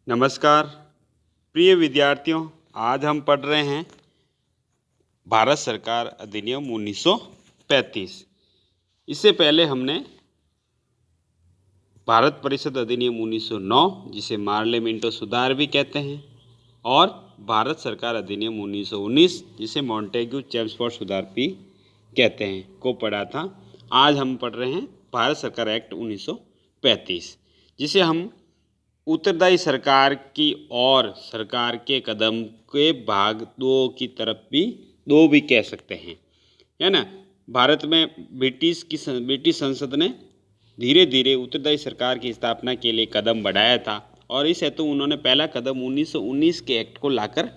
नमस्कार प्रिय विद्यार्थियों। आज हम पढ़ रहे हैं भारत सरकार अधिनियम 1935। इससे पहले हमने भारत परिषद अधिनियम 1909 जिसे पार्लियामेंटो सुधार भी कहते हैं और भारत सरकार अधिनियम 1919 जिसे मॉन्टेग्यू चेम्सफोर्ड सुधार भी कहते हैं को पढ़ा था। आज हम पढ़ रहे हैं भारत सरकार एक्ट 1935 जिसे हम उत्तरदायी सरकार की और सरकार के कदम के भाग दो भी कह सकते हैं, है ना। भारत में ब्रिटिश संसद ने धीरे धीरे उत्तरदायी सरकार की स्थापना के लिए कदम बढ़ाया था और इस हेतु उन्होंने पहला कदम 1919 के एक्ट को लाकर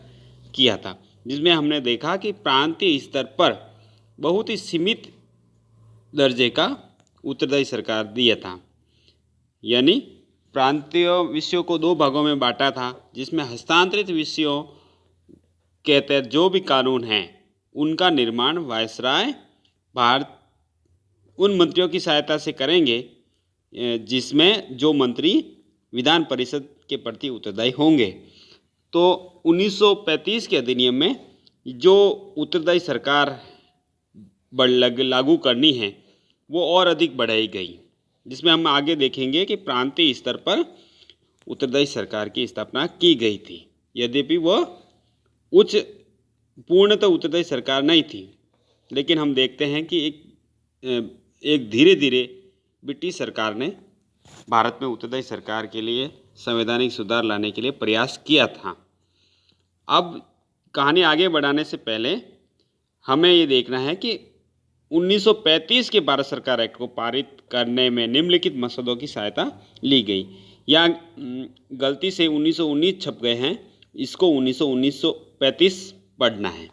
किया था, जिसमें हमने देखा कि प्रांतीय स्तर पर बहुत ही सीमित दर्जे का उत्तरदायी सरकार दिया था। यानी प्रांतीय विषयों को दो भागों में बांटा था, जिसमें हस्तांतरित विषयों के तहत जो भी कानून हैं उनका निर्माण वायसराय भारत उन मंत्रियों की सहायता से करेंगे जिसमें जो मंत्री विधान परिषद के प्रति उत्तरदायी होंगे। तो 1935 के अधिनियम में जो उत्तरदायी सरकार लागू करनी है वो और अधिक बढ़ाई गई, जिसमें हम आगे देखेंगे कि प्रांतीय स्तर पर उत्तरदायी सरकार की स्थापना की गई थी, यद्यपि वह उच्च पूर्णतः उत्तरदायी सरकार नहीं थी। लेकिन हम देखते हैं कि एक धीरे धीरे ब्रिटिश सरकार ने भारत में उत्तरदायी सरकार के लिए संवैधानिक सुधार लाने के लिए प्रयास किया था। अब कहानी आगे बढ़ाने से पहले हमें ये देखना है कि 1935 के भारत सरकार एक्ट को पारित करने में निम्नलिखित मसौदों की सहायता ली गई। या गलती से 1919 छप गए हैं, इसको 1935 पढ़ना है।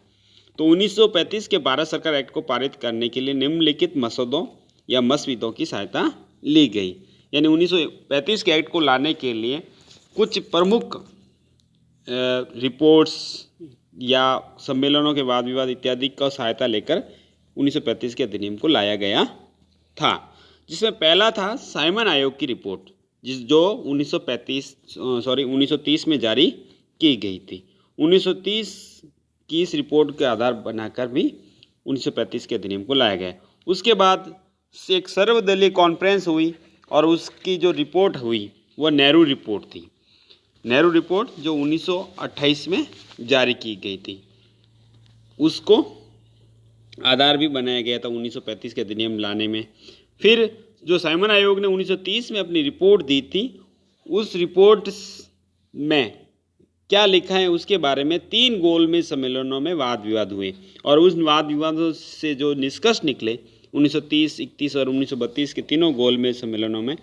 तो 1935 के भारत सरकार एक्ट को पारित करने के लिए निम्नलिखित मसौदों या मसविदों की सहायता ली गई। यानी 1935 के एक्ट को लाने के लिए कुछ प्रमुख रिपोर्ट्स या सम्मेलनों के वाद विवाद इत्यादि का सहायता लेकर 1935 के अधिनियम को लाया गया था, जिसमें पहला था साइमन आयोग की रिपोर्ट, जो 1930 में जारी की गई थी। 1930 की इस रिपोर्ट के आधार बनाकर भी 1935 के अधिनियम को लाया गया। उसके बाद से एक सर्वदलीय कॉन्फ्रेंस हुई और उसकी जो रिपोर्ट हुई वह नेहरू रिपोर्ट थी। नेहरू रिपोर्ट जो 1928 में जारी की गई थी, उसको आधार भी बनाया गया था 1935 के अधिनियम लाने में। फिर जो साइमन आयोग ने 1930 में अपनी रिपोर्ट दी थी, उस रिपोर्ट में क्या लिखा है उसके बारे में 3 गोलमेज सम्मेलनों में वाद विवाद हुए और उस वाद विवादों से जो निष्कर्ष निकले 1930, 31 और 1932 के तीनों गोलमेज सम्मेलनों में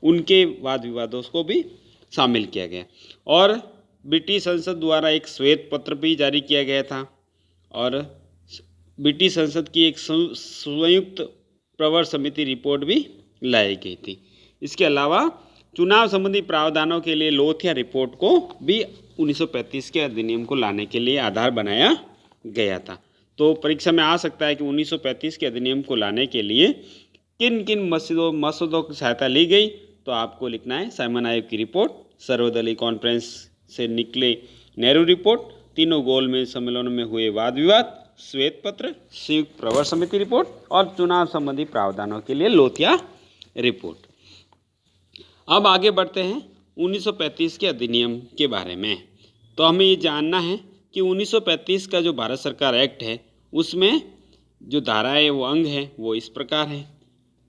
उनके वाद विवादों को भी शामिल किया गया और ब्रिटिश संसद द्वारा एक श्वेत पत्र भी जारी किया गया था और ब्रिटिश संसद की एक संयुक्त प्रवर समिति रिपोर्ट भी लाई गई थी। इसके अलावा चुनाव संबंधी प्रावधानों के लिए लोथिया रिपोर्ट को भी 1935 के अधिनियम को लाने के लिए आधार बनाया गया था। तो परीक्षा में आ सकता है कि 1935 के अधिनियम को लाने के लिए किन किन मसौदों की सहायता ली गई। तो आपको लिखना है साइमन आयोग की रिपोर्ट, सर्वदलीय कॉन्फ्रेंस से निकले नेहरू रिपोर्ट, तीनों गोलमेज सम्मेलनों में हुए वाद विवाद, श्वेत पत्र, संयुक्त प्रवर समिति रिपोर्ट और चुनाव संबंधी प्रावधानों के लिए लोथिया रिपोर्ट। अब आगे बढ़ते हैं 1935 के अधिनियम के बारे में। तो हमें ये जानना है कि 1935 का जो भारत सरकार एक्ट है उसमें जो धाराएं वो अंग है वो इस प्रकार है।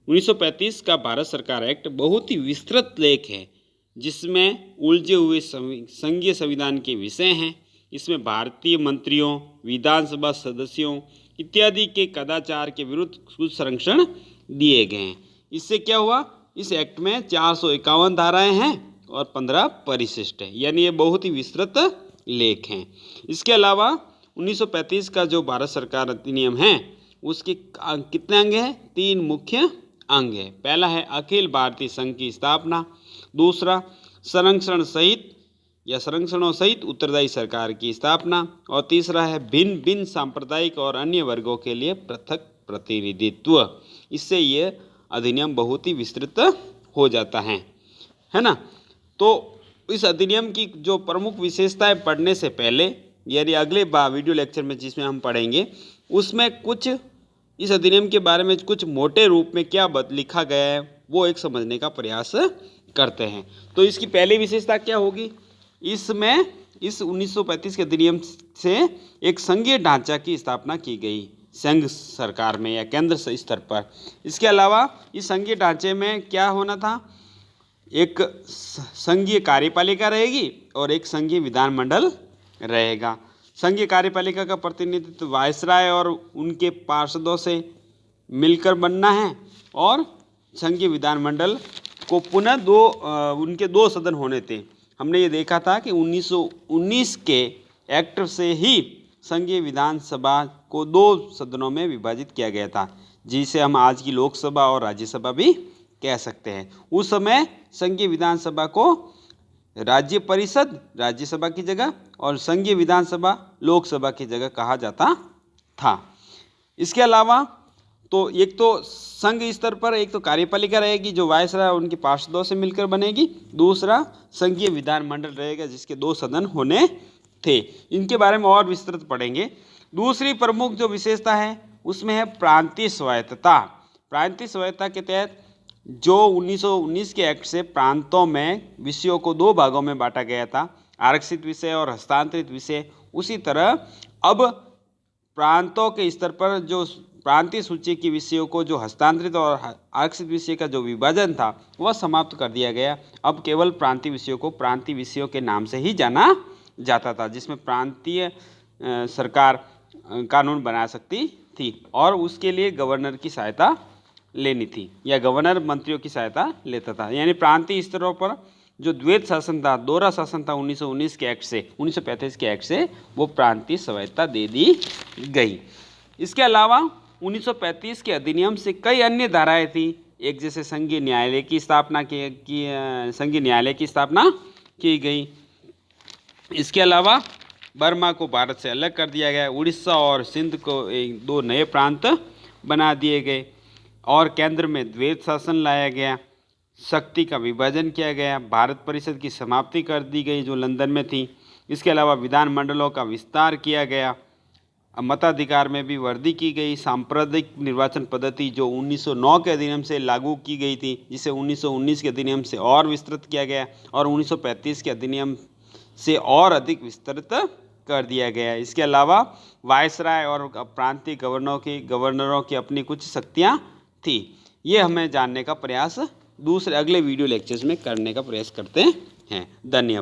1935 का भारत सरकार एक्ट बहुत ही विस्तृत लेख है, जिसमें उलझे हुए संघीय संविधान के विषय हैं। इसमें भारतीय मंत्रियों, विधानसभा सदस्यों इत्यादि के कदाचार के विरुद्ध कुछ संरक्षण दिए गए हैं। इससे क्या हुआ, इस एक्ट में 451 धाराएं हैं और 15 परिशिष्ट है, यानी ये बहुत ही विस्तृत लेख हैं। इसके अलावा 1935 का जो भारत सरकार अधिनियम है उसके कितने अंग हैं? 3 मुख्य अंग है। पहला है अखिल भारतीय संघ की स्थापना, दूसरा संरक्षणों सहित उत्तरदायी सरकार की स्थापना और तीसरा है भिन्न भिन्न सांप्रदायिक और अन्य वर्गों के लिए पृथक प्रतिनिधित्व। इससे ये अधिनियम बहुत ही विस्तृत हो जाता है ना। तो इस अधिनियम की जो प्रमुख विशेषताएं पढ़ने से पहले, यानी अगले वीडियो लेक्चर में जिसमें हम पढ़ेंगे, उसमें कुछ इस अधिनियम के बारे में कुछ मोटे रूप में क्या लिखा गया है वो एक समझने का प्रयास करते हैं। तो इसकी पहली विशेषता क्या होगी, इसमें इस 1935 के अधिनियम से एक संघीय ढांचा की स्थापना की गई संघ सरकार में या केंद्र स्तर पर। इसके अलावा इस संघीय ढांचे में क्या होना था, एक संघीय कार्यपालिका रहेगी और एक संघीय विधानमंडल रहेगा। संघीय कार्यपालिका का प्रतिनिधित्व वायसराय और उनके पार्षदों से मिलकर बनना है और संघीय विधानमंडल को पुनः उनके दो सदन होने थे। हमने ये देखा था कि 1919 के एक्ट से ही संघीय विधानसभा को दो सदनों में विभाजित किया गया था, जिसे हम आज की लोकसभा और राज्यसभा भी कह सकते हैं। उस समय संघीय विधानसभा को राज्य परिषद राज्यसभा की जगह और संघीय विधानसभा लोकसभा की जगह कहा जाता था। इसके अलावा तो एक तो संघ स्तर पर एक तो कार्यपालिका रहेगी जो वायसराय और उनके पार्षदों से मिलकर बनेगी, दूसरा संघीय विधानमंडल रहेगा जिसके दो सदन होने थे। इनके बारे में और विस्तृत पढ़ेंगे। दूसरी प्रमुख जो विशेषता है उसमें है प्रांतीय स्वायत्तता। प्रांतीय स्वायत्तता के तहत जो 1919 के एक्ट से प्रांतों में विषयों को दो भागों में बांटा गया था, आरक्षित विषय और हस्तांतरित विषय, उसी तरह अब प्रांतों के स्तर पर जो प्रांतीय सूची के विषयों को जो हस्तांतरित और आरक्षित विषय का जो विभाजन था वह समाप्त कर दिया गया। अब केवल प्रांतीय विषयों को प्रांतीय विषयों के नाम से ही जाना जाता था, जिसमें प्रांतीय सरकार कानून बना सकती थी और उसके लिए गवर्नर की सहायता लेनी थी या गवर्नर मंत्रियों की सहायता लेता था। यानी प्रांतीय स्तरों पर जो द्वैत शासन था, दोहरा शासन था 1919 के एक्ट से, 1935 के एक्ट से, वो प्रांतीय स्वायत्तता दे दी गई। इसके अलावा 1935 के अधिनियम से कई अन्य धाराएं थी, एक जैसे संघीय न्यायालय की स्थापना संघीय न्यायालय की स्थापना की गई। इसके अलावा बर्मा को भारत से अलग कर दिया गया, उड़ीसा और सिंध को दो नए प्रांत बना दिए गए और केंद्र में द्वैत शासन लाया गया, शक्ति का विभाजन किया गया, भारत परिषद की समाप्ति कर दी गई जो लंदन में थी। इसके अलावा विधानमंडलों का विस्तार किया गया, मताधिकार में भी वृद्धि की गई, सांप्रदायिक निर्वाचन पद्धति जो 1909 के अधिनियम से लागू की गई थी, जिसे 1919 के अधिनियम से और विस्तृत किया गया और 1935 के अधिनियम से और अधिक विस्तृत कर दिया गया। इसके अलावा वायसराय और प्रांतीय गवर्नरों की अपनी कुछ शक्तियाँ थी। ये हमें जानने का प्रयास अगले वीडियो लेक्चर्स में करने का प्रयास करते हैं। धन्यवाद।